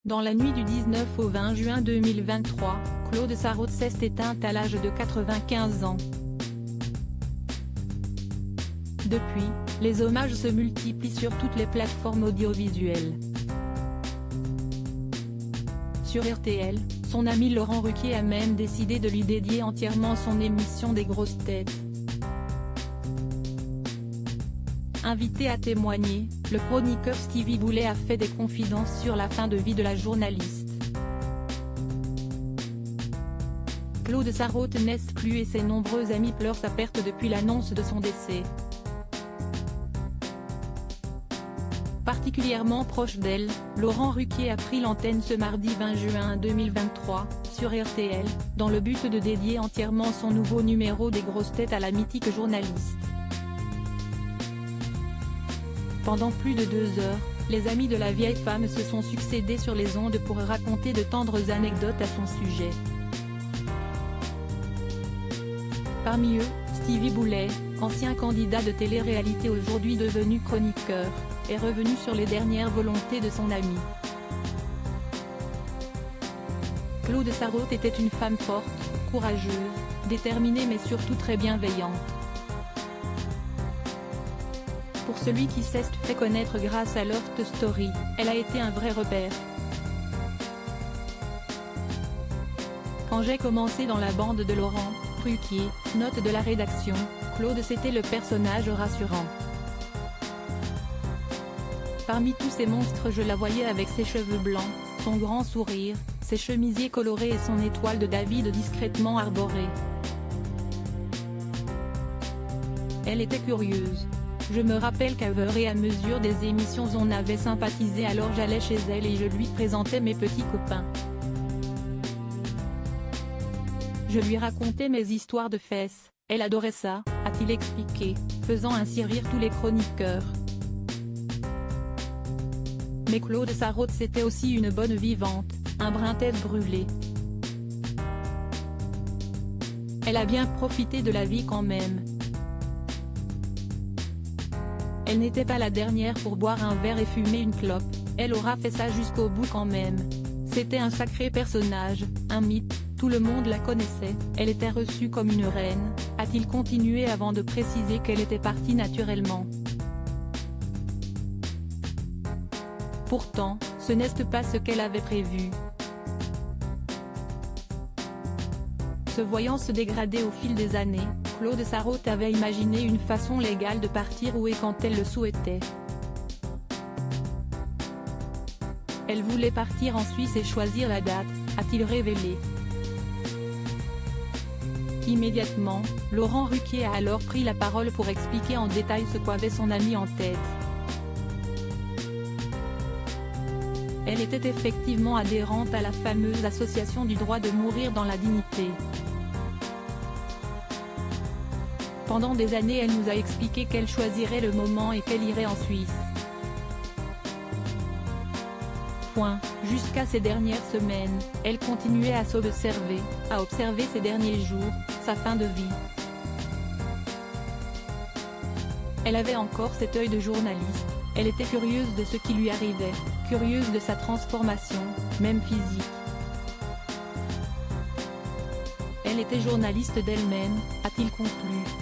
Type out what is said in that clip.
Dans la nuit du 19 au 20 juin 2023, Claude Sarraute s'est éteinte à l'âge de 95 ans. Depuis, les hommages se multiplient sur toutes les plateformes audiovisuelles. Sur RTL, son ami Laurent Ruquier a même décidé de lui dédier entièrement son émission des grosses têtes. Invité à témoigner, le chroniqueur Stevie Boulet a fait des confidences sur la fin de vie de la journaliste. Claude Sarraute n'est plus et ses nombreux amis pleurent sa perte depuis l'annonce de son décès. Particulièrement proche d'elle, Laurent Ruquier a pris l'antenne ce mardi 20 juin 2023, sur RTL, dans le but de dédier entièrement son nouveau numéro des grosses têtes à la mythique journaliste. Pendant plus de 2 heures, les amis de la vieille femme se sont succédés sur les ondes pour raconter de tendres anecdotes à son sujet. Parmi eux, Stevie Boulet, ancien candidat de télé-réalité aujourd'hui devenu chroniqueur, est revenu sur les dernières volontés de son ami. Claude Sarraute était une femme forte, courageuse, déterminée mais surtout très bienveillante. Pour celui qui s'est fait connaître grâce à Loft Story, elle a été un vrai repère. Quand j'ai commencé dans la bande de Laurent Ruquier, note de la rédaction, Claude c'était le personnage rassurant. Parmi tous ces monstres je la voyais avec ses cheveux blancs, son grand sourire, ses chemisiers colorés et son étoile de David discrètement arborée. Elle était curieuse. Je me rappelle qu'à fur et à mesure des émissions on avait sympathisé, alors j'allais chez elle et je lui présentais mes petits copains. Je lui racontais mes histoires de fesses, elle adorait ça, a-t-il expliqué, faisant ainsi rire tous les chroniqueurs. Mais Claude Sarraute c'était aussi une bonne vivante, un brin tête brûlée. Elle a bien profité de la vie quand même. Elle n'était pas la dernière pour boire un verre et fumer une clope, elle aura fait ça jusqu'au bout quand même. C'était un sacré personnage, un mythe, tout le monde la connaissait, elle était reçue comme une reine, a-t-il continué avant de préciser qu'elle était partie naturellement. Pourtant, ce n'est pas ce qu'elle avait prévu. Se voyant se dégrader au fil des années, Claude Sarraute avait imaginé une façon légale de partir où et quand elle le souhaitait. Elle voulait partir en Suisse et choisir la date, a-t-il révélé. Immédiatement, Laurent Ruquier a alors pris la parole pour expliquer en détail ce qu'avait son ami en tête. Elle était effectivement adhérente à la fameuse association du droit de mourir dans la dignité. Pendant des années elle nous a expliqué qu'elle choisirait le moment et qu'elle irait en Suisse. Jusqu'à ces dernières semaines, elle continuait à s'observer, à observer ces derniers jours, sa fin de vie. Elle avait encore cet œil de journaliste, elle était curieuse de ce qui lui arrivait, curieuse de sa transformation, même physique. Elle était journaliste d'elle-même, a-t-il conclu.